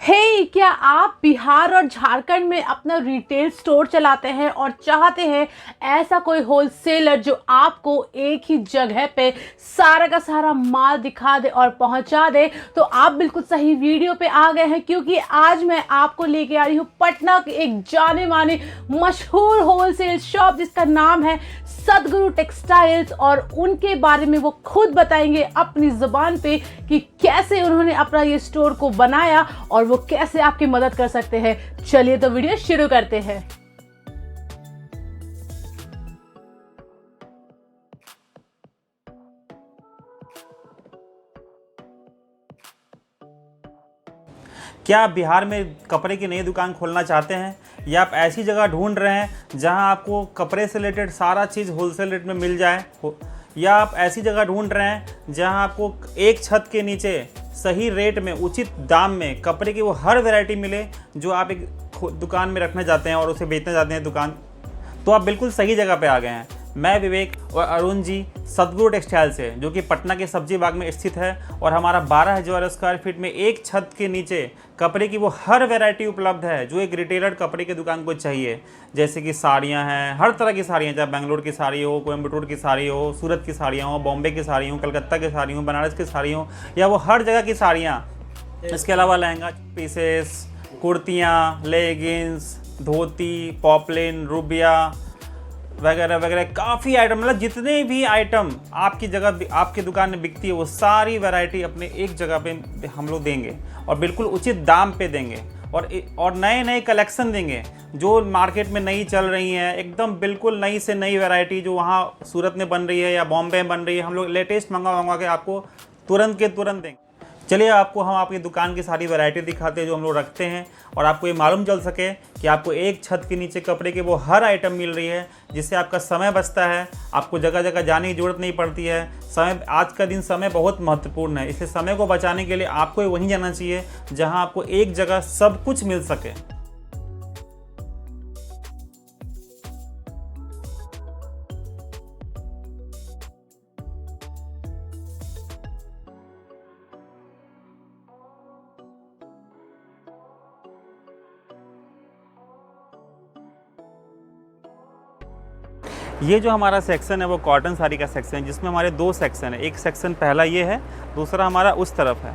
क्या आप बिहार और झारखंड में अपना रिटेल स्टोर चलाते हैं और चाहते हैं ऐसा कोई होलसेलर जो आपको एक ही जगह पे सारा का सारा माल दिखा दे और पहुंचा दे? तो आप बिल्कुल सही वीडियो पे आ गए हैं, क्योंकि आज मैं आपको लेके आ रही हूँ पटना के एक जाने माने मशहूर होलसेल शॉप जिसका नाम है सदगुरु टेक्सटाइल्स, और उनके बारे में वो खुद बताएंगे अपनी जुबान पे कि कैसे उन्होंने अपना ये स्टोर को बनाया और वो कैसे आपकी मदद कर सकते हैं। चलिए तो वीडियो शुरू करते हैं। क्या आप बिहार में कपड़े की नई दुकान खोलना चाहते हैं, या आप ऐसी जगह ढूंढ रहे हैं जहां आपको कपड़े से रिलेटेड सारा चीज़ होलसेल रेट में मिल जाए, या आप ऐसी जगह ढूंढ रहे हैं जहां आपको एक छत के नीचे सही रेट में उचित दाम में कपड़े की वो हर वैरायटी मिले जो आप एक दुकान में रखना चाहते हैं और उसे बेचना चाहते हैं दुकान, तो आप बिल्कुल सही जगह पे आ गए हैं। मैं विवेक और अरुण जी सदगुरु टेक्सटाइल से, जो कि पटना के सब्जी बाग में स्थित है, और हमारा 12,000 स्क्वायर फीट में एक छत के नीचे कपड़े की वो हर वैरायटी उपलब्ध है जो एक रिटेलर कपड़े की दुकान को चाहिए। जैसे कि साड़ियाँ हैं, हर तरह की साड़ियाँ, चाहे बेंगलोर की साड़ी हो, कोयम्बटूर की साड़ी हो, सूरत की साड़ियाँ हो, बॉम्बे की साड़ी हो, कलकत्ता की साड़ी हो, बनारस की साड़ी हो, या वो हर जगह की साड़ियाँ। इसके अलावा लहंगा पीसेस, कुर्तियाँ, लेगिंग्स, धोती, पॉपलिन, रूबिया वगैरह वगैरह काफ़ी आइटम, मतलब जितने भी आइटम आपकी जगह आपकी दुकान में बिकती है वो सारी वैरायटी अपने एक जगह पे हम लोग देंगे और बिल्कुल उचित दाम पे देंगे, और नए नए कलेक्शन देंगे जो मार्केट में नई चल रही हैं, एकदम बिल्कुल नई से नई वैरायटी जो वहाँ सूरत में बन रही है या बॉम्बे में बन रही है, हम लोग लेटेस्ट मंगा के आपको तुरंत के तुरंत देंगे। चलिए आपको हम आपकी दुकान की सारी वैरायटी दिखाते हैं जो हम लोग रखते हैं, और आपको ये मालूम चल सके कि आपको एक छत के नीचे कपड़े के वो हर आइटम मिल रही है, जिससे आपका समय बचता है, आपको जगह जगह जाने की ज़रूरत नहीं पड़ती है। समय, आज का दिन समय बहुत महत्वपूर्ण है, इसलिए समय को बचाने के लिए आपको वहीं जाना चाहिए जहाँ आपको एक जगह सब कुछ मिल सके। ये जो हमारा सेक्शन है वो कॉटन साड़ी का सेक्शन है, जिसमें हमारे दो सेक्शन है। एक सेक्शन पहला ये है, दूसरा हमारा उस तरफ है।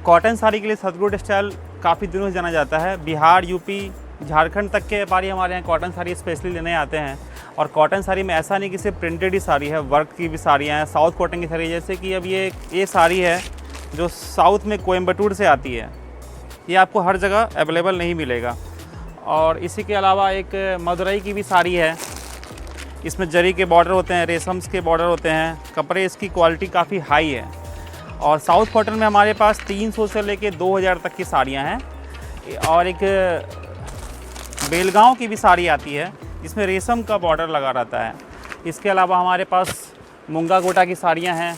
कॉटन साड़ी के लिए सदगुरु टेक्सटाइल काफ़ी दिनों से जाना जाता है। बिहार, यूपी, झारखंड तक के व्यापारी हमारे यहाँ कॉटन साड़ी स्पेशली लेने आते हैं। और कॉटन साड़ी में ऐसा नहीं कि सिर्फ प्रिंटेड ही साड़ी है, वर्क की भी साड़ियाँ हैं, साउथ कॉटन की साड़ी। जैसे कि अब ये साड़ी है जो साउथ में कोयम्बटूर से आती है, ये आपको हर जगह अवेलेबल नहीं मिलेगा। और इसी के अलावा एक मदुरई की भी साड़ी है, इसमें जरी के बॉर्डर होते हैं, रेशम्स के बॉर्डर होते हैं, कपड़े इसकी क्वालिटी काफ़ी हाई है। और साउथ कॉटन में हमारे पास 300 से लेके 2000 तक की साड़ियाँ हैं। और एक बेलगांव की भी साड़ी आती है जिसमें रेशम का बॉर्डर लगा रहता है। इसके अलावा हमारे पास मूंगा गोटा की साड़ियाँ हैं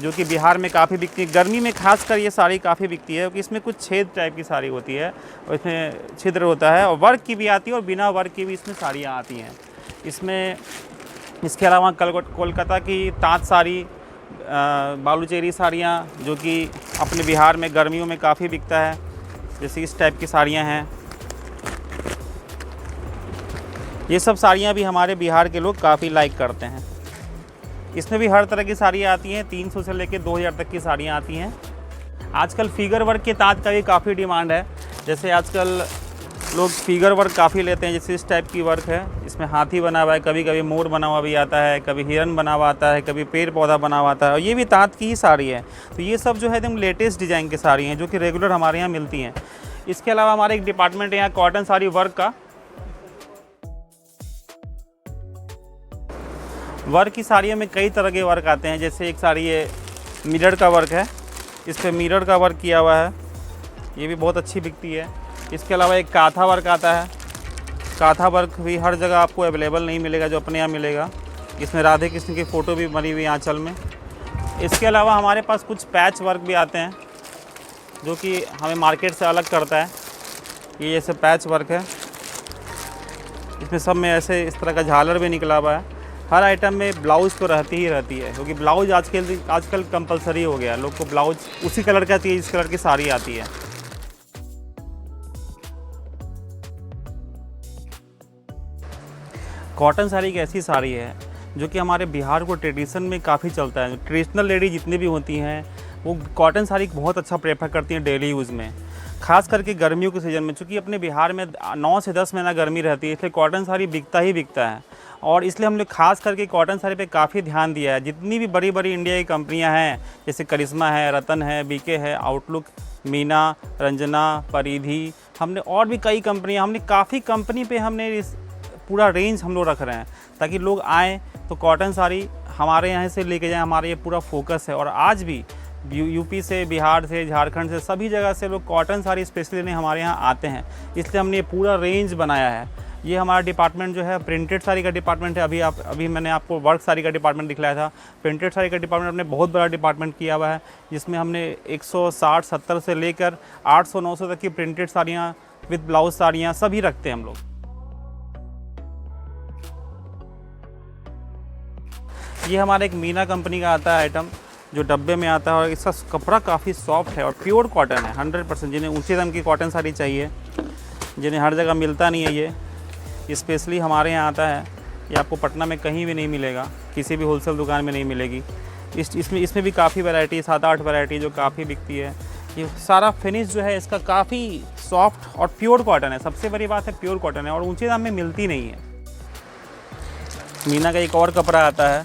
जो कि बिहार में काफ़ी बिकती है। गर्मी में खासकर ये साड़ी काफ़ी बिकती है क्योंकि इसमें कुछ छेद टाइप की साड़ी होती है और इसमें छिद्र होता है, और वर्क की भी आती है और बिना वर्क की भी इसमें साड़ियाँ आती हैं। इसके अलावा कोलकाता की ताँत साड़ी, बालूचेरी साड़ियाँ जो कि अपने बिहार में गर्मियों में काफ़ी बिकता है, जैसे इस टाइप की साड़ियाँ हैं। ये सब साड़ियाँ भी हमारे बिहार के लोग काफ़ी लाइक करते हैं। इसमें भी हर तरह की साड़ियाँ आती हैं, 300 से लेकर 2000 तक की साड़ियाँ आती हैं। आजकल फिगर वर्क के ताँत का भी काफ़ी डिमांड है। जैसे आजकल लोग फिगर वर्क काफ़ी लेते हैं, जैसे इस टाइप की वर्क है, इसमें हाथी बना हुआ है, कभी कभी मोर बना हुआ भी आता है, कभी हिरन बना हुआ आता है, कभी पेड़ पौधा बना हुआ आता है, और ये भी ताँत की ही साड़ी है। तो ये सब जो है एकदम लेटेस्ट डिज़ाइन की साड़ी हैं जो कि रेगुलर हमारे यहाँ मिलती हैं। इसके अलावा हमारे एक डिपार्टमेंट है यहाँ कॉटन साड़ी वर्क का। वर्क की साड़ियों में कई तरह के वर्क आते हैं। जैसे एक साड़ी है मिरर का वर्क है, इस पर मिरर का वर्क किया हुआ है, ये भी बहुत अच्छी बिकती है। इसके अलावा एक काथा वर्क आता है, काथा वर्क भी हर जगह आपको अवेलेबल नहीं मिलेगा जो अपने यहाँ मिलेगा। इसमें राधे कृष्ण की फ़ोटो भी बनी हुई आंचल में। इसके अलावा हमारे पास कुछ पैच वर्क भी आते हैं जो कि हमें मार्केट से अलग करता है। ये जैसे पैच वर्क है, इसमें सब में ऐसे इस तरह का झालर भी निकला हुआ है। हर आइटम में ब्लाउज़ तो रहती ही रहती है, क्योंकि ब्लाउज़ आजकल कंपलसरी हो गया। लोग को ब्लाउज़ उसी कलर का चाहिए जिस कलर की साड़ी आती है। कॉटन साड़ी एक ऐसी साड़ी है जो कि हमारे बिहार को ट्रेडिशन में काफ़ी चलता है। ट्रेडिशनल लेडी जितनी भी होती हैं वो कॉटन साड़ी बहुत अच्छा प्रेफर करती हैं डेली यूज़ में, खास करके गर्मियों के सीज़न में। चूँकि अपने बिहार में 9 से 10 महीना गर्मी रहती है, इसलिए कॉटन साड़ी बिकता ही बिकता है। और इसलिए हमने खास करके कॉटन साड़ी पे काफ़ी ध्यान दिया है। जितनी भी बड़ी बड़ी इंडिया की कंपनियां हैं, जैसे करिश्मा है, रतन है, बीके है, आउटलुक, मीना, रंजना, परिधि, हमने और भी कई कंपनियां, हमने काफ़ी कंपनी पे हमने इस पूरा रेंज हम लोग रख रहे हैं ताकि लोग आएँ तो कॉटन साड़ी हमारे यहाँ से लेके जाएँ। हमारा ये पूरा फोकस है। और आज भी यूपी से, बिहार से, झारखंड से, सभी जगह से लोग कॉटन साड़ी स्पेशली लेने हमारे यहाँ आते हैं। इसलिए हमने ये पूरा रेंज बनाया है। ये हमारा डिपार्टमेंट जो है प्रिंटेड साड़ी का डिपार्टमेंट है। अभी मैंने आपको वर्क साड़ी का डिपार्टमेंट दिखलाया था। प्रिंटेड साड़ी का डिपार्टमेंट हमने बहुत बड़ा डिपार्टमेंट किया हुआ है, जिसमें हमने 160-70 से लेकर 800-900 तक की प्रिंटेड साड़ियाँ विद ब्लाउज साड़ियाँ सभी रखते हैं हम लोग। ये हमारा एक मीना कंपनी का आता है आइटम, जो डब्बे में आता है, और इसका कपड़ा काफ़ी सॉफ्ट है और प्योर कॉटन है 100%। जिन्हें ऊंचे दम की कॉटन साड़ी चाहिए, जिन्हें हर जगह मिलता नहीं है, ये स्पेशली हमारे यहाँ आता है। ये आपको पटना में कहीं भी नहीं मिलेगा, किसी भी होलसेल दुकान में नहीं मिलेगी। इसमें भी काफ़ी वैरायटी, 7-8 वैरायटी जो काफ़ी बिकती है। ये सारा फिनिश जो है इसका काफ़ी सॉफ्ट और प्योर कॉटन है। सबसे बड़ी बात है प्योर कॉटन है और ऊँचे दाम में मिलती नहीं है। मीना का एक और कपड़ा आता है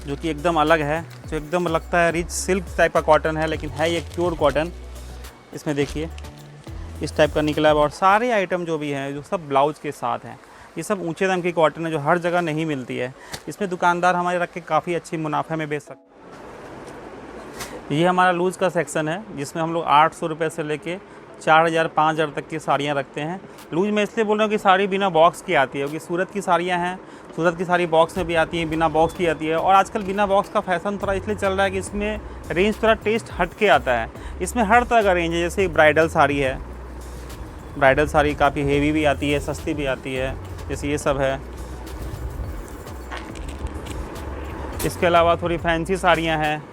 जो कि एकदम अलग है, जो एकदम लगता है रिच सिल्क टाइप का कॉटन है, लेकिन है ये प्योर कॉटन। इसमें देखिए इस टाइप का निकला है। और सारे आइटम जो भी हैं जो सब ब्लाउज के साथ हैं, ये सब ऊंचे दाम की कॉटन है जो हर जगह नहीं मिलती है। इसमें दुकानदार हमारे रख के काफ़ी अच्छी मुनाफे में बेच सकते हैं। ये हमारा लूज़ का सेक्शन है, जिसमें हम लोग 800 रुपये से लेके 4000-5000 तक की साड़ियाँ रखते हैं। लूज में इसलिए बोल रहा हूँ कि साड़ी बिना बॉक्स की आती है, क्योंकि सूरत की साड़ियाँ हैं, सूरत की साड़ी बॉक्स में भी आती हैं, बिना बॉक्स की आती है। और आजकल बिना बॉक्स का फैशन थोड़ा इसलिए चल रहा है कि इसमें रेंज थोड़ा टेस्ट हट के आता है। इसमें हर तरह का रेंज है। जैसे ब्राइडल साड़ी है, ब्राइडल साड़ी काफ़ी हेवी भी आती है, सस्ती भी आती है, जैसे ये सब है। इसके अलावा थोड़ी फैंसी साड़ियाँ हैं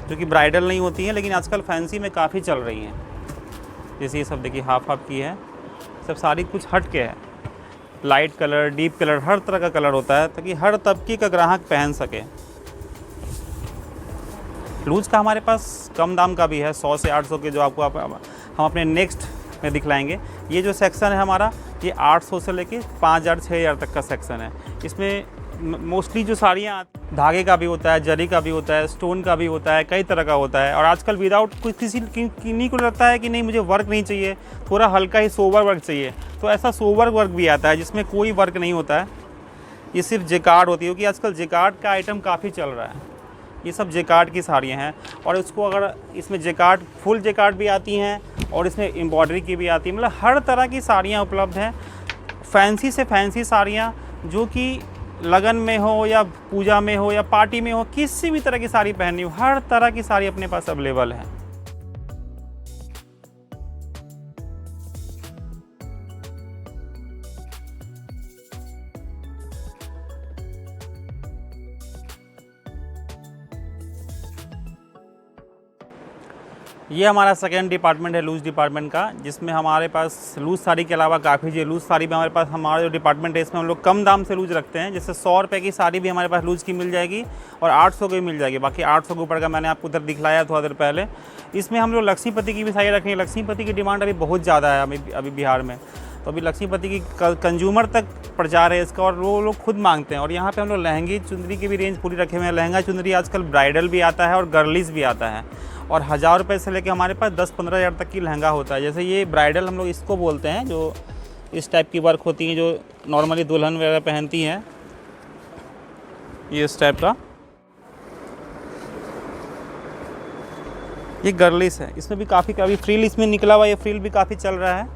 जो कि ब्राइडल नहीं होती हैं, लेकिन आजकल फैंसी में काफ़ी चल रही हैं। जैसे ये सब देखिए हाफ की है, सब साड़ी कुछ हट के है। लाइट कलर, डीप कलर, हर तरह का कलर होता है ताकि हर तबके का ग्राहक पहन सके। लूज का हमारे पास कम दाम का भी है, 100 से 800 के, जो आपको हम अपने नेक्स्ट में दिखलाएंगे। ये जो सेक्शन है हमारा, ये 800 से लेके 5000-6000 तक का सेक्शन है। इसमें मोस्टली जो साड़ियाँ धागे का भी होता है, जरी का भी होता है, स्टोन का भी होता है, कई तरह का होता है। और आजकल विदाउट कोई किन्हीं को लगता है कि नहीं मुझे वर्क नहीं चाहिए, थोड़ा हल्का ही सोवर वर्क चाहिए, तो ऐसा सोवर वर्क भी आता है जिसमें कोई वर्क नहीं होता है। ये सिर्फ जेकार्ड होती है, क्योंकि आजकल जेकार्ड का आइटम काफ़ी चल रहा है। ये सब जेकार्ड की साड़ियाँ हैं। और इसको अगर इसमें जेकार्ड, फुल जेकार्ड भी आती हैं और इसमें एम्ब्रॉयडरी की भी आती है। मतलब हर तरह की साड़ियाँ उपलब्ध हैं। फैंसी से फैंसी साड़ियाँ जो कि लगन में हो या पूजा में हो या पार्टी में हो, किसी भी तरह की साड़ी पहननी हो, हर तरह की साड़ी अपने पास अवेलेबल है। ये हमारा सेकेंड डिपार्टमेंट है लूज़ डिपार्टमेंट का, जिसमें हमारे पास लूज़ साड़ी के अलावा काफ़ी चीज़। लूज़ साड़ी में हमारा जो डिपार्टमेंट है, इसमें हम लोग कम दाम से लूज़ रखते हैं। जैसे 100 रुपये की साड़ी भी हमारे पास लूज़ की मिल जाएगी और 800 की भी मिल जाएगी। बाकी 800 के ऊपर का मैंने आपको उधर दिखलाया थोड़ा देर पहले। इसमें हम लोग लक्ष्मीपति की भी साड़ी रखेंगे। लक्ष्मीपति की डिमांड अभी बहुत ज़्यादा है अभी बिहार में, तो अभी लक्ष्मीपति की कंज्यूमर तक प्रचार है इसका, और वो लोग खुद मांगते हैं। और यहाँ पे हम लोग लहंगी चुंदरी की भी रेंज पूरी रखे हुए हैं। लहंगा चुंदरी आजकल ब्राइडल भी आता है और गर्लिश भी आता है। और 1000 रुपये से लेके हमारे पास 10-15 हज़ार तक की लहंगा होता है। जैसे ये ब्राइडल हम लोग इसको बोलते हैं, जो इस टाइप की वर्क होती है, जो नॉर्मली दुल्हन वगैरह पहनती हैं, ये इस टाइप का। ये गर्लिश है, इसमें भी काफ़ी फ्रील इसमें निकला हुआ, ये फ्रील भी काफ़ी चल रहा है।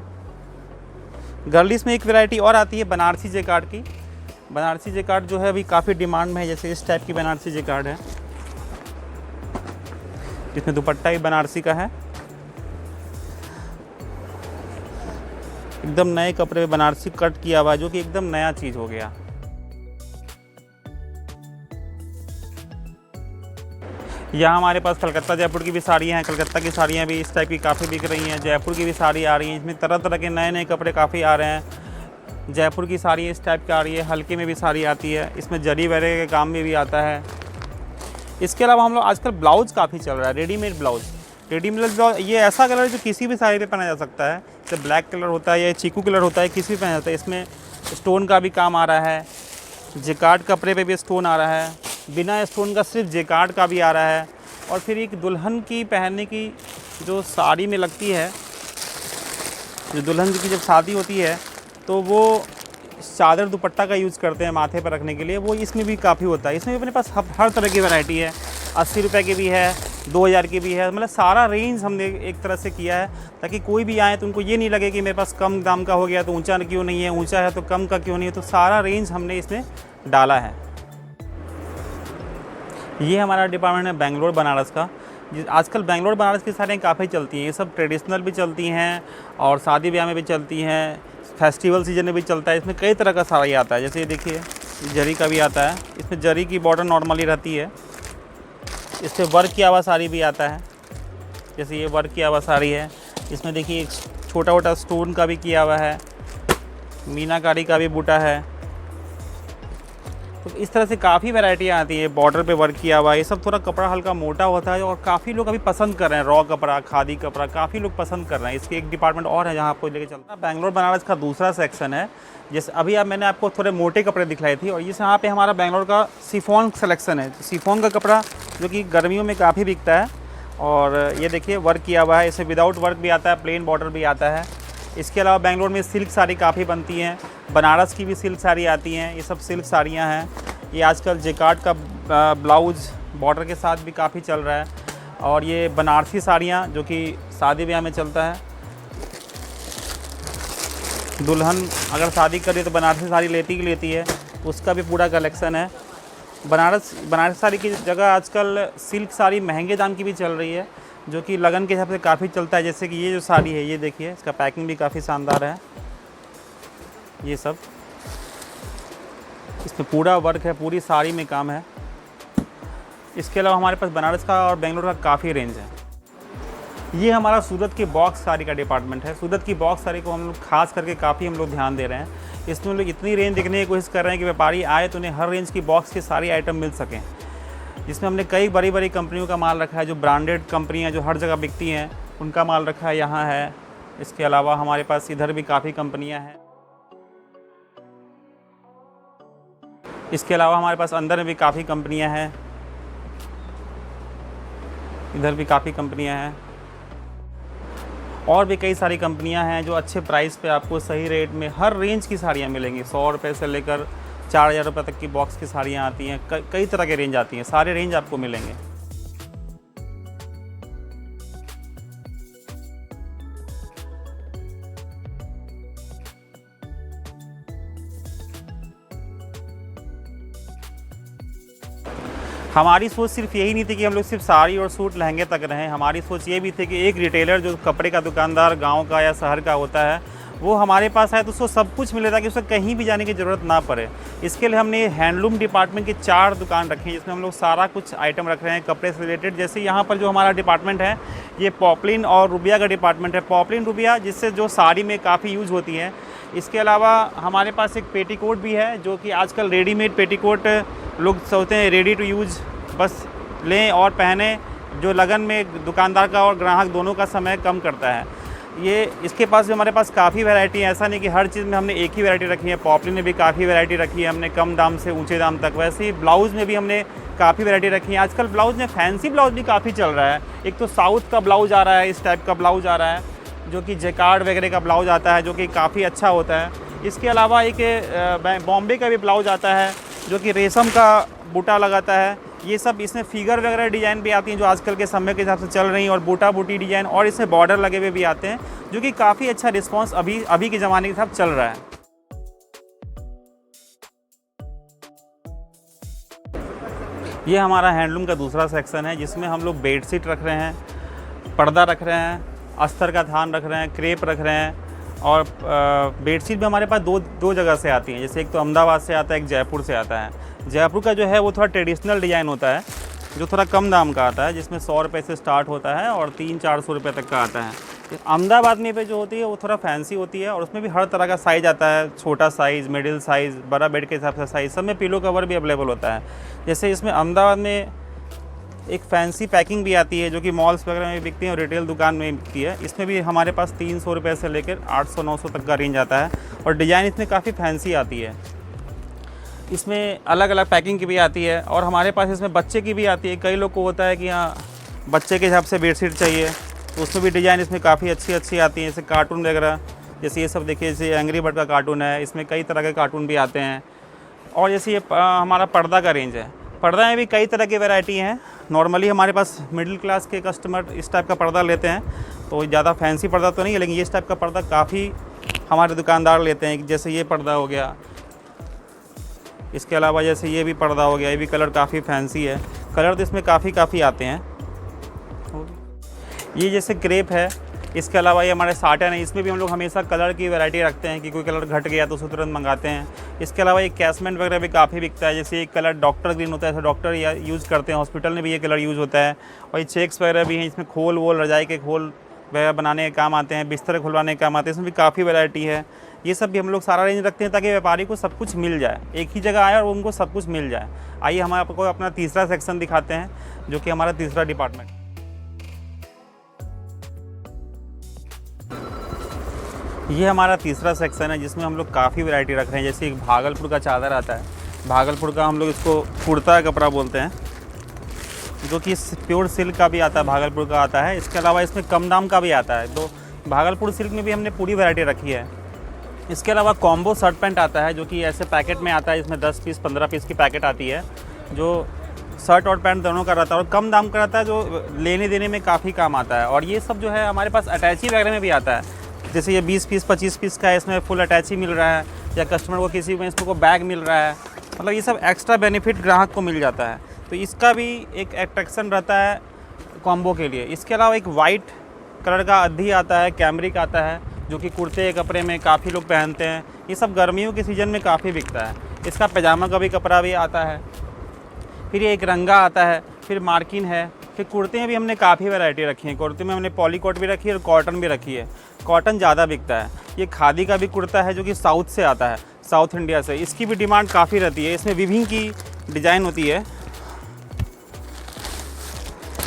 गर्लिश में एक वैरायटी और आती है बनारसी जेकार्ड की। बनारसी जेकार्ड जो है अभी काफ़ी डिमांड में है। जैसे इस टाइप की बनारसी जेकार्ड है, जिसमें दुपट्टा भी बनारसी का है। एकदम नए कपड़े में बनारसी कट किया हुआ, जो कि एकदम नया चीज़ हो गया। यहाँ हमारे पास कलकत्ता जयपुर की भी साड़ियाँ हैं। कलकत्ता की साड़ियाँ भी इस टाइप की काफ़ी बिक रही हैं। जयपुर की भी साड़ी आ रही हैं। इसमें तरह तरह के नए नए कपड़े काफ़ी आ रहे हैं। जयपुर की साड़ी इस टाइप की आ रही है, हल्के में भी साड़ी आती है, इसमें जरी वगैरह के काम में भी आता है। इसके अलावा हम लोग आजकल ब्लाउज़ काफ़ी चल रहा है, रेडीमेड ब्लाउज़। रेडीमेड ब्लाउज ये ऐसा कलर है जो किसी भी साड़ी पे पहना जा सकता है, जैसे ब्लैक कलर होता है या चीकू कलर होता है, किसी भी पहना जाता है। इसमें स्टोन का भी काम आ रहा है, जेकार्ड कपड़े पे भी स्टोन आ रहा है, बिना स्टोन का सिर्फ जेकार्ड का भी आ रहा है। और फिर एक दुल्हन की पहनने की जो साड़ी में लगती है, जो दुल्हन की जब शादी होती है तो वो चादर दुपट्टा का यूज़ करते हैं माथे पर रखने के लिए, वो इसमें भी काफ़ी होता है। इसमें भी अपने पास हर तरह की वैरायटी है, 80 रुपये की भी है, 2000 की भी है, मतलब सारा रेंज हमने एक तरह से किया है ताकि कोई भी आए तो उनको ये नहीं लगे कि मेरे पास कम दाम का हो गया तो ऊंचा क्यों नहीं है, ऊंचा है तो कम का क्यों नहीं है। तो सारा रेंज हमने इसमें डाला है। ये हमारा डिपार्टमेंट है बेंगलोर बनारस का। आजकल बेंगलोर बनारस की साड़ियाँ काफ़ी चलती हैं, ये सब ट्रेडिशनल भी चलती हैं और शादी ब्याह में भी चलती हैं, फेस्टिवल सीजन में भी चलता है। इसमें कई तरह का साड़ी आता है, जैसे ये देखिए जरी का भी आता है, इसमें जरी की बॉर्डर नॉर्मली रहती है। इससे वर्क किया हुआ साड़ी भी आता है, जैसे ये वर्क किया हुआ साड़ी है, इसमें देखिए एक छोटा छोटा स्टोन का भी किया हुआ है, मीनाकारी का भी बूटा है। तो इस तरह से काफ़ी वैरायटियाँ आती है। बॉर्डर पे वर्क किया हुआ, ये सब थोड़ा कपड़ा हल्का मोटा होता है और काफ़ी लोग अभी पसंद कर रहे हैं। रॉ कपड़ा, खादी कपड़ा काफ़ी लोग पसंद कर रहे हैं। इसके एक डिपार्टमेंट और है जहाँ आपको लेके चलता है। बेंगलोर बनारस का दूसरा सेक्शन है, जैसे अभी मैंने आपको थोड़े मोटे कपड़े दिखलाए थे, और ये यहाँ पे हमारा बेंगलोर का शिफॉन सेलेक्शन है। शिफॉन का कपड़ा जो कि गर्मियों में काफ़ी बिकता है, और ये देखिए वर्क किया हुआ है, इसमें विदाउट वर्क भी आता है, प्लेन बॉर्डर भी आता है। इसके अलावा बेंगलोर में सिल्क साड़ी काफ़ी बनती हैं, बनारस की भी सिल्क साड़ी आती हैं, ये सब सिल्क साड़ियाँ हैं। ये आजकल जेकार्ड का ब्लाउज़ बॉर्डर के साथ भी काफ़ी चल रहा है। और ये बनारसी साड़ियाँ जो कि शादी ब्याह में चलता है, दुल्हन अगर शादी करे तो बनारसी साड़ी लेती है, उसका भी पूरा कलेक्शन है। बनारस साड़ी की जगह आजकल सिल्क साड़ी महंगे दाम की भी चल रही है, जो कि लगन के हिसाब से काफ़ी चलता है। जैसे कि ये जो साड़ी है, ये देखिए इसका पैकिंग भी काफ़ी शानदार है। ये सब इसमें पूरा वर्क है, पूरी साड़ी में काम है। इसके अलावा हमारे पास बनारस का और बेंगलोर का काफ़ी रेंज है। ये हमारा सूरत की बॉक्स साड़ी का डिपार्टमेंट है। सूरत की बॉक्स साड़ी को हम लोग खास करके काफ़ी हम लोग ध्यान दे रहे हैं। इसमें हम लोग इतनी रेंज देखने की कोशिश कर रहे हैं कि व्यापारी आए तो उन्हें हर रेंज की बॉक्स के सारी आइटम मिल सकें। जिसमें हमने कई बड़ी बड़ी कंपनियों का माल रखा है, जो ब्रांडेड कंपनियां जो हर जगह बिकती हैं, उनका माल रखा है, यहाँ है। इसके अलावा हमारे पास इधर भी काफ़ी कंपनियां हैं। इसके अलावा हमारे पास अंदर में भी काफ़ी कंपनियां हैं, इधर भी काफ़ी कंपनियां हैं, और भी कई सारी कंपनियां हैं जो अच्छे प्राइस पे आपको सही रेट में हर रेंज की साड़ियाँ मिलेंगी। 100 रुपये से लेकर 4000 रुपये तक की बॉक्स की साड़ियाँ आती हैं, कई तरह के रेंज आती हैं, सारे रेंज आपको मिलेंगे। हमारी सोच सिर्फ यही नहीं थी कि हम लोग सिर्फ साड़ी और सूट लहंगे तक रहें। हमारी सोच ये भी थी कि एक रिटेलर जो कपड़े का दुकानदार गांव का या शहर का होता है, वो हमारे पास आए तो उसको सब कुछ मिले ताकि उसे कहीं भी जाने की ज़रूरत ना पड़े। इसके लिए हमने हैंडलूम डिपार्टमेंट की 4 दुकान रखी हैं, जिसमें हम लोग सारा कुछ आइटम रख रहे हैं कपड़े से रिलेटेड। जैसे यहाँ पर जो हमारा डिपार्टमेंट है, ये पॉपलिन और रुबिया का डिपार्टमेंट है। पॉपलिन रुबिया जिससे जो साड़ी में काफ़ी यूज़ होती है। इसके अलावा हमारे पास एक पेटीकोट भी है, जो कि आजकल रेडीमेड पेटीकोट लोग सोचते हैं रेडी टू यूज़, बस लें और पहने, जो लगन में दुकानदार का और ग्राहक दोनों का समय कम करता है। ये इसके पास भी हमारे पास काफ़ी वैरायटी है। ऐसा नहीं कि हर चीज़ में हमने एक ही वैरायटी रखी है। पॉपलिन में भी काफ़ी वैरायटी रखी है हमने, कम दाम से ऊंचे दाम तक। वैसे ही ब्लाउज़ में भी हमने काफ़ी वैरायटी रखी है। आजकल ब्लाउज़ में फैंसी ब्लाउज़ भी काफ़ी चल रहा है। एक तो साउथ का ब्लाउज़ आ रहा है, इस टाइप का ब्लाउज़ आ रहा है, जो कि जेकार्ड वगैरह का ब्लाउज़ आता है, जो कि काफ़ी अच्छा होता है। इसके अलावा एक बॉम्बे का भी ब्लाउज़ आता है, जो कि रेशम का बूटा लगाता है। ये सब इसमें फिगर वगैरह डिज़ाइन भी आती हैं, जो आजकल के समय के हिसाब से चल रही हैं, और बूटा बूटी डिज़ाइन, और इसमें बॉर्डर लगे हुए भी आते हैं, जो कि काफ़ी अच्छा रिस्पांस अभी के ज़माने के हिसाब चल रहा है। ये हमारा हैंडलूम का दूसरा सेक्शन है, जिसमें हम लोग बेडशीट रख रहे हैं, पर्दा रख रहे हैं, अस्तर का थान रख रहे हैं, क्रेप रख रहे हैं। और बेडशीट भी हमारे पास दो जगह से आती हैं। जैसे एक तो अहमदाबाद से आता है, एक जयपुर से आता है। जयपुर का जो है वो थोड़ा ट्रेडिशनल डिज़ाइन होता है, जो थोड़ा कम दाम का आता है, जिसमें 100 रुपये से स्टार्ट होता है और 300-400 रुपये तक का आता है। अहमदाबाद में पे जो होती है वो थोड़ा फैंसी होती है और उसमें भी हर तरह का साइज़ आता है, छोटा साइज़, मिडिल साइज़, बड़ा बेड के हिसाब से साइज़, सब में पिलो कवर भी अवेलेबल होता है। जैसे इसमें अहमदाबाद में एक फैंसी पैकिंग भी आती है जो कि मॉल्स वगैरह में बिकती है और रिटेल दुकान में बिकती है। इसमें भी हमारे पास 300 रुपये से लेकर 800-900 तक का रेंज आता है और डिज़ाइन इसमें काफ़ी फैंसी आती है। इसमें अलग अलग पैकिंग की भी आती है और हमारे पास इसमें बच्चे की भी आती है। कई लोग को होता है कि हाँ बच्चे के हिसाब से बेडशीट चाहिए, तो उसमें भी डिज़ाइन इसमें काफ़ी अच्छी अच्छी आती हैं। जैसे कार्टून वगैरह, जैसे ये सब देखिए, जैसे एंग्री बर्ड का कार्टून है, इसमें कई तरह के कार्टून भी आते हैं। और जैसे ये हमारा पर्दा का रेंज है, पर्दा में भी कई तरह की वैरायटी हैं। नॉर्मली हमारे पास मिडिल क्लास के कस्टमर इस टाइप का पर्दा लेते हैं, तो ज़्यादा फैंसी पर्दा तो नहीं है, लेकिन इस टाइप का पर्दा काफ़ी हमारे दुकानदार लेते हैं। जैसे ये पर्दा हो गया, इसके अलावा जैसे ये भी पर्दा हो गया, ये भी कलर काफ़ी फैंसी है। कलर तो इसमें काफ़ी आते हैं। ये जैसे क्रेप है, इसके अलावा ये हमारे साटन है, इसमें भी हम लोग हमेशा कलर की वैरायटी रखते हैं कि कोई कलर घट गया तो उसे तुरंत मंगाते हैं। इसके अलावा ये कैसमेंट वगैरह भी काफ़ी बिकता है। जैसे एक कलर डॉक्टर ग्रीन होता है, ऐसा डॉक्टर यूज़ करते हैं, हॉस्पिटल में भी ये कलर यूज़ होता है। और ये चेक्स वगैरह भी हैं, इसमें खोल वोल, रजाई के खोल वगैरह बनाने के काम आते हैं, बिस्तर खुलवाने के काम आते हैं। इसमें भी काफ़ी वैरायटी है। ये सब भी हम लोग सारा रेंज रखते हैं ताकि व्यापारी को सब कुछ मिल जाए, एक ही जगह आए और उनको सब कुछ मिल जाए। आइए हम आपको अपना तीसरा सेक्शन दिखाते हैं, जो कि हमारा तीसरा डिपार्टमेंट। ये हमारा तीसरा सेक्शन है जिसमें हम लोग काफ़ी वैरायटी रख रहे हैं। जैसे एक भागलपुर का चादर आता है, भागलपुर का हम लोग इसको कुर्ता कपड़ा बोलते हैं, जो कि प्योर सिल्क का भी आता है, भागलपुर का आता है। इसके अलावा इसमें कम दाम का भी आता है, तो भागलपुर सिल्क में भी हमने पूरी वैरायटी रखी है। इसके अलावा कॉम्बो शर्ट पैंट आता है, जो कि ऐसे पैकेट में आता है, इसमें 10 पीस 15 पीस की पैकेट आती है, जो शर्ट और पैंट दोनों का रहता है और कम दाम का रहता है, जो लेने देने में काफ़ी काम आता है। और ये सब जो है हमारे पास अटैची वगैरह में भी आता है। जैसे ये 20 पीस 25 पीस का है, इसमें फुल अटैची मिल रहा है, या कस्टमर को किसी में इसको बैग मिल रहा है, मतलब ये सब एक्स्ट्रा बेनिफिट ग्राहक को मिल जाता है। तो इसका भी एक अट्रैक्शन रहता है कॉम्बो के लिए। इसके अलावा एक वाइट कलर का अद्धी आता है, कैमरिक आता है, जो कि कुर्ते कपड़े में काफ़ी लोग पहनते हैं। ये सब गर्मियों के सीज़न में काफ़ी बिकता है। इसका पैजामा का भी कपड़ा भी आता है। फिर ये एक रंगा आता है, फिर मार्किन है। फिर कुर्ते में भी हमने काफ़ी वैरायटी रखी है। कुर्ते में हमने पॉलीकोट भी रखी है और कॉटन भी रखी है। कॉटन ज़्यादा बिकता है। ये खादी का भी कुर्ता है, जो कि साउथ से आता है, साउथ इंडिया से। इसकी भी डिमांड काफ़ी रहती है। इसमें विभिन्न की डिज़ाइन होती है,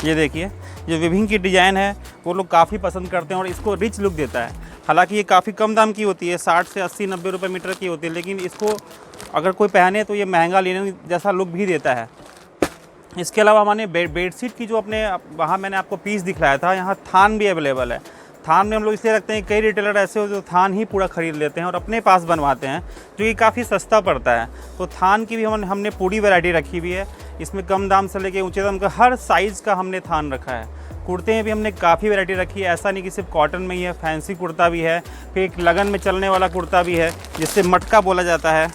ये देखिए, जो विभिन्न की डिज़ाइन है वो लोग काफ़ी पसंद करते हैं और इसको रिच लुक देता है। हालांकि ये काफ़ी कम दाम की होती है, 60 से 80-90 रुपये मीटर की होती है, लेकिन इसको अगर कोई पहने तो ये महंगा लेने जैसा लुक भी देता है। इसके अलावा हमारे बेडशीट की जो अपने वहाँ मैंने आपको पीस दिखलाया था, यहाँ थान भी अवेलेबल है। थान में हम लोग इसलिए रखते हैं, कई रिटेलर ऐसे हो जो थान ही पूरा ख़रीद लेते हैं और अपने पास बनवाते हैं, जो कि काफ़ी सस्ता पड़ता है। तो थान की भी हमने पूरी वैरायटी रखी हुई है। इसमें कम दाम से लेके ऊँचे दाम का हर साइज़ का हमने थान रखा है। कुर्ते में भी हमने काफ़ी वैरायटी रखी है। ऐसा नहीं कि सिर्फ कॉटन में ही है, फैंसी कुर्ता भी है। फिर एक लगन में चलने वाला कुर्ता भी है, जिससे मटका बोला जाता है,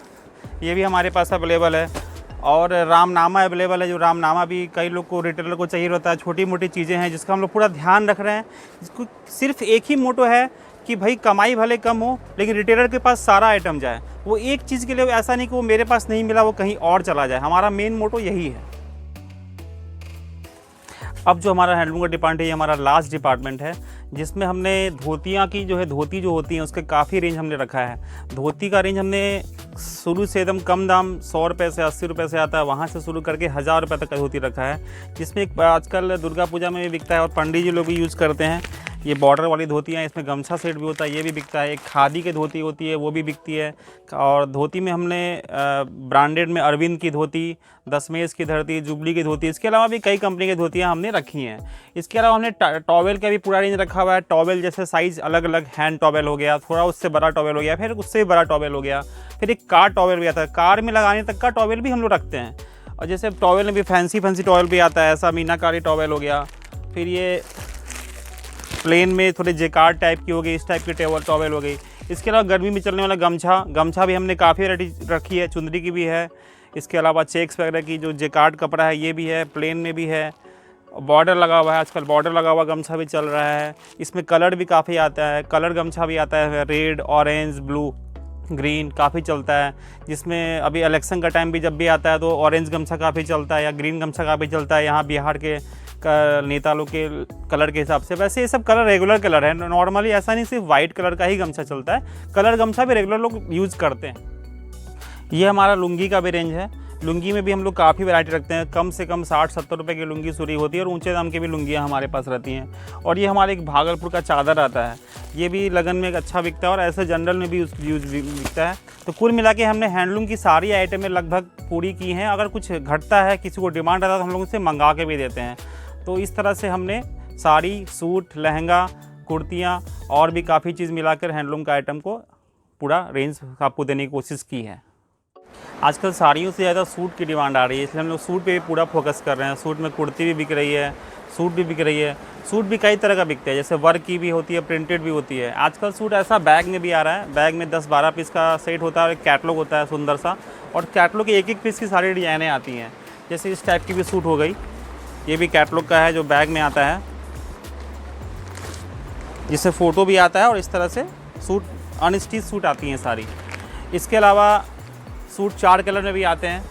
ये भी हमारे पास अवेलेबल है। और रामनामा अवेलेबल है, जो रामनामा भी कई लोग को, रिटेलर को चाहिए होता है। छोटी मोटी चीज़ें हैं जिसका हम लोग पूरा ध्यान रख रहे हैं। इसको सिर्फ एक ही मोटो है कि भाई कमाई भले कम हो, लेकिन रिटेलर के पास सारा आइटम जाए। वो एक चीज़ के लिए ऐसा नहीं कि वो मेरे पास नहीं मिला वो कहीं और चला जाए। हमारा मेन मोटो यही है। अब जो हमारा हैंडलूम का डिपार्टमेंट है, ये हमारा लास्ट डिपार्टमेंट है, जिसमें हमने धोतियाँ की जो है, धोती जो होती हैं उसके काफ़ी रेंज हमने रखा है। धोती का रेंज हमने शुरू से एकदम कम दाम 100 रुपये से 80 रुपये से आता है, वहाँ से शुरू करके 1000 रुपये तक का धोती रखा है, जिसमें एक आजकल दुर्गा पूजा में भी बिकता है और पंडित जी लोग भी यूज़ करते हैं। ये बॉर्डर वाली धोतियाँ, इसमें गमछा सेट भी होता है, ये भी बिकता है। एक खादी की धोती होती है, वो भी बिकती है। और धोती में हमने ब्रांडेड में अरविंद की धोती, दशमेश की धरती, जुबली की धोती, इसके अलावा भी कई कंपनी की धोतियाँ हमने रखी हैं। इसके अलावा हमने टॉवेल का भी पूरा रेंज रखा हुआ है। टॉवेल जैसे साइज़ अलग अलग, हैंड टॉवेल हो गया, थोड़ा उससे बड़ा टॉवेल हो गया, फिर उससे बड़ा टॉवेल हो गया, फिर एक कार टॉवेल भी आता है, कार में लगाने तक का टॉवेल भी हम लोग रखते हैं। और जैसे टॉवेल में भी फैंसी टॉवेल भी आता है, ऐसा मीनाकारी टॉवेल हो गया। फिर ये प्लेन में थोड़े जेकार्ड टाइप की हो गई, इस टाइप की टॉवेल हो गई। इसके अलावा गर्मी में चलने वाला गमछा भी हमने काफ़ी वैरायटी रखी है, चुंदरी की भी है। इसके अलावा चेक्स वगैरह की जो जेकार्ड कपड़ा है, ये भी है, प्लेन में भी है। बॉर्डर लगा हुआ है, आजकल बॉर्डर लगा हुआ गमछा भी चल रहा है। इसमें कलर भी काफ़ी आता है, कलर गमछा भी आता है, रेड, ऑरेंज, ब्लू, ग्रीन काफ़ी चलता है। जिसमें अभी इलेक्शन का टाइम भी जब भी आता है तो ऑरेंज गमछा काफ़ी चलता है या ग्रीन गमछा काफ़ी चलता है। यहाँ बिहार के नेता लोग के कलर के हिसाब से। वैसे ये सब कलर रेगुलर कलर है, नॉर्मली ऐसा नहीं सिर्फ वाइट कलर का ही गमछा चलता है, कलर गमछा भी रेगुलर लोग यूज़ करते हैं। ये हमारा लुंगी का भी रेंज है। लुंगी में भी हम लोग काफ़ी वैरायटी रखते हैं, कम से कम 60-70 रुपये की लुंगी शुरू होती है और ऊंचे दाम की भी लुंगियाँ हमारे पास रहती हैं। और ये हमारे एक भागलपुर का चादर आता है, ये भी लगन में एक अच्छा बिकता है और ऐसे जनरल में भी यूज बिकता है। तो कुल मिला के हमने हैंडलूम की सारी आइटमें लगभग पूरी की हैं। अगर कुछ घटता है, किसी को डिमांड आता है तो हम लोग उसे मंगा के भी देते हैं। तो इस तरह से हमने साड़ी, सूट, लहंगा, कुर्तियाँ और भी काफ़ी चीज़ मिलाकर हैंडलूम का आइटम को पूरा रेंज आपको देने की कोशिश की है। आजकल साड़ियों से ज़्यादा सूट की डिमांड आ रही है, इसलिए हम लोग सूट पे भी पूरा फोकस कर रहे हैं। सूट में कुर्ती भी बिक रही है, सूट भी बिक रही है। सूट भी कई तरह का बिकता है, जैसे वर्क की भी होती है, प्रिंटेड भी होती है। आजकल सूट ऐसा बैग में भी आ रहा है, बैग में 10-12 पीस का सेट होता है और एक कैटलॉग होता है सुंदर सा, और कैटलॉग के एक पीस की सारी डिज़ाइनें आती हैं। जैसे इस टाइप की भी सूट हो गई, ये भी कैटलॉग का है जो बैग में आता है, जिससे फ़ोटो भी आता है और इस तरह से सूट अनस्टिच सूट आती हैं सारी। इसके अलावा सूट 4 कलर में भी आते हैं,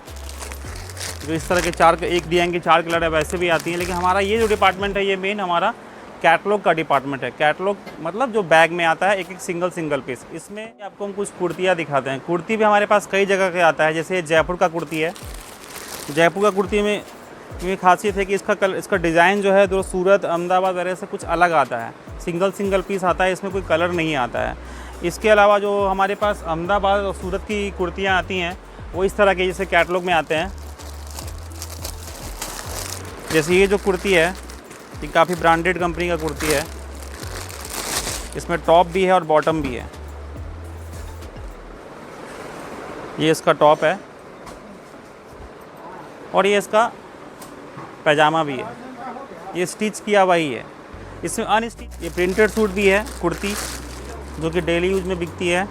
जो इस तरह के एक डिज़ाइन के 4 कलर है वैसे भी आती हैं। लेकिन हमारा ये जो डिपार्टमेंट है, ये मेन हमारा कैटलॉग का डिपार्टमेंट है। कैटलॉग मतलब जो बैग में आता है एक सिंगल पीस। इसमें आपको हम कुछ कुर्तियाँ दिखाते हैं। कुर्ती भी हमारे पास कई जगह के आता है, जैसे जयपुर का कुर्ती है। जयपुर का कुर्ती में ये खासियत है कि इसका डिज़ाइन जो है तो सूरत, अहमदाबाद वगैरह से कुछ अलग आता है, सिंगल पीस आता है, इसमें कोई कलर नहीं आता है। इसके अलावा जो हमारे पास अहमदाबाद और सूरत की कुर्तियाँ आती हैं वो इस तरह के जैसे कैटलॉग में आते हैं। जैसे ये जो कुर्ती है, ये काफ़ी ब्रांडेड कंपनी का कुर्ती है, इसमें टॉप भी है और बॉटम भी है। ये इसका टॉप है और ये इसका पैजामा भी है, ये स्टिच किया हुआ ही है। इसमें अनस्टिच ये प्रिंटेड सूट भी है, कुर्ती जो कि डेली यूज में बिकती है।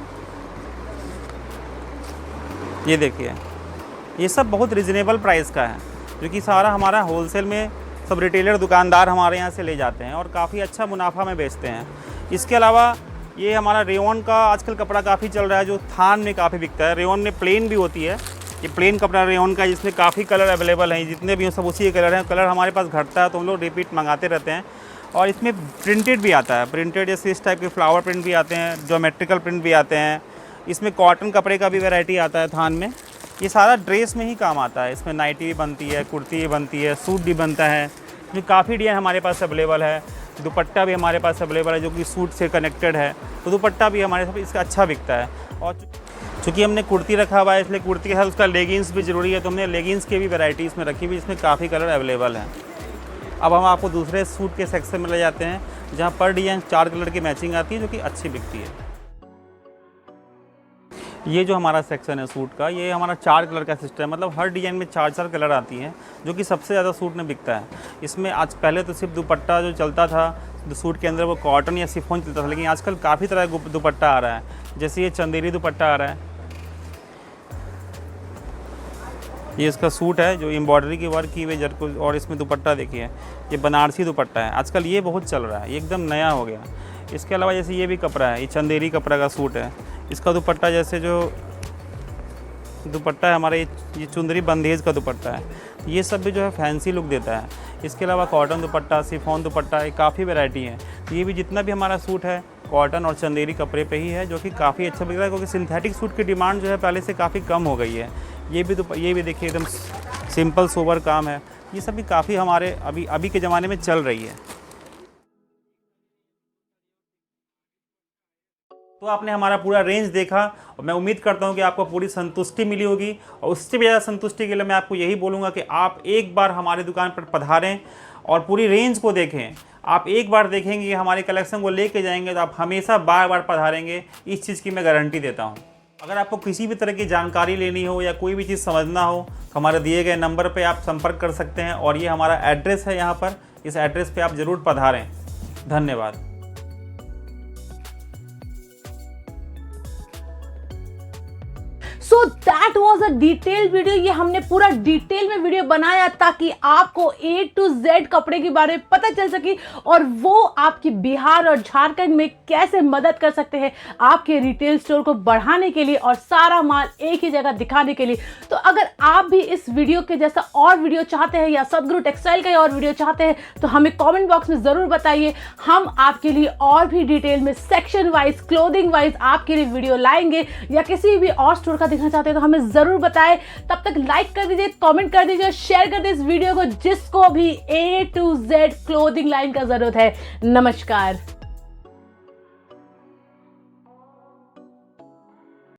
ये देखिए, ये सब बहुत रिजनेबल प्राइस का है, जो कि सारा हमारा होलसेल में सब रिटेलर दुकानदार हमारे यहाँ से ले जाते हैं और काफ़ी अच्छा मुनाफा में बेचते हैं। इसके अलावा ये हमारा रेयॉन का आजकल कपड़ा काफ़ी चल रहा है, जो थान में काफ़ी बिकता है। रेयॉन में प्लेन भी होती है, ये प्लेन कपड़ा रेयॉन का, जिसमें काफ़ी कलर अवेलेबल हैं, जितने भी हैं सब उसी के कलर हैं। कलर हमारे पास घटता है तो हम लोग रिपीट मंगाते रहते हैं। और इसमें प्रिंटेड भी आता है, प्रिंटेड जैसे इस टाइप के फ्लावर प्रिंट भी आते हैं, ज्योमेट्रिकल प्रिंट भी आते हैं। इसमें कॉटन कपड़े का भी वैरायटी आता है थान में। ये सारा ड्रेस में ही काम आता है। इसमें नाइटी भी बनती है, कुर्ती भी बनती है, सूट भी बनता है, जो काफ़ी डिज़ाइन हमारे पास अवेलेबल है। दुपट्टा भी हमारे पास अवेलेबल है, जो कि सूट से कनेक्टेड है, तो दुपट्टा भी हमारे साथ इसका अच्छा बिकता है। और चूँकि हमने कुर्ती रखा हुआ है, इसलिए कुर्ती के साथ उसका लेगिंग्स भी ज़रूरी है, तो हमने लेगिंग्स की भी वैरायटी इसमें रखी हुई, इसमें काफ़ी कलर अवेलेबल हैं। अब हम आपको दूसरे सूट के सेक्शन में ले जाते हैं, जहाँ पर डिज़ाइन 4 कलर की मैचिंग आती है, जो कि अच्छी बिकती है। ये जो हमारा सेक्शन है सूट का, ये हमारा 4 कलर का सिस्टम है, मतलब हर डिज़ाइन में 4 कलर आती हैं, जो कि सबसे ज़्यादा सूट में बिकता है। इसमें आज पहले तो सिर्फ दुपट्टा जो चलता था सूट के अंदर, वो कॉटन या शिफॉन चलता था, लेकिन आजकल काफ़ी तरह का दुपट्टा आ रहा है। जैसे ये चंदेरी दुपट्टा आ रहा है, ये इसका सूट है जो एम्ब्रॉयडरी की वर्क की हुई जरकुल, और इसमें दुपट्टा देखिए, ये बनारसी दुपट्टा है। आजकल ये बहुत चल रहा है, ये एकदम नया हो गया। इसके अलावा जैसे ये भी कपड़ा है, ये चंदेरी कपड़ा का सूट है। इसका दुपट्टा जैसे जो दुपट्टा है हमारा, ये चुंदरी बंदेज का दुपट्टा है। ये सब भी जो है फैंसी लुक देता है। इसके अलावा कॉटन दुपट्टा, शिफॉन दुपट्टा, ये काफ़ी वैरायटी है। ये भी जितना भी हमारा सूट है कॉटन और चंदेरी कपड़े पे ही है, जो कि काफ़ी अच्छा बिक रहा है, क्योंकि सिंथेटिक सूट की डिमांड जो है पहले से काफ़ी कम हो गई है। ये भी देखिए एकदम सिंपल सोबर काम है। ये सब भी काफ़ी हमारे अभी के ज़माने में चल रही है। तो आपने हमारा पूरा रेंज देखा और मैं उम्मीद करता हूं कि आपको पूरी संतुष्टि मिली होगी, और उससे भी ज़्यादा संतुष्टि के लिए मैं आपको यही बोलूँगा कि आप एक बार हमारी दुकान पर पधारें और पूरी रेंज को देखें। आप एक बार देखेंगे कि हमारे कलेक्शन को लेके जाएंगे तो आप हमेशा बार बार पधारेंगे, इस चीज़ की मैं गारंटी देता हूँ। अगर आपको किसी भी तरह की जानकारी लेनी हो या कोई भी चीज़ समझना हो, हमारे दिए गए नंबर पर आप संपर्क कर सकते हैं, और ये हमारा एड्रेस है यहाँ पर, इस एड्रेस पर आप ज़रूर पधारें। धन्यवाद। So that was a detail video. ये हमने पूरा डिटेल में वीडियो बनाया ताकि आपको A to Z कपड़े के बारे में पता चल सके और वो आपकी बिहार और झारखंड में कैसे मदद कर सकते हैं आपके रिटेल स्टोर को बढ़ाने के लिए और सारा माल एक ही जगह दिखाने के लिए। तो अगर आप भी इस वीडियो के जैसा और वीडियो चाहते हैं या सदगुरु टेक्सटाइल का और वीडियो चाहते हैं तो हमें कमेंट बॉक्स में ज़रूर बताइए। हम आपके लिए और भी डिटेल में सेक्शन वाइज, क्लोथिंग वाइज आपके लिए वीडियो लाएंगे, या किसी भी और स्टोर का देखना चाहते हैं तो हमें ज़रूर बताएं। तब तक लाइक कर दीजिए, कमेंट कर दीजिए, शेयर कर दीजिए इस वीडियो को जिसको भी A to Z clothing line का ज़रूरत है। नमस्कार।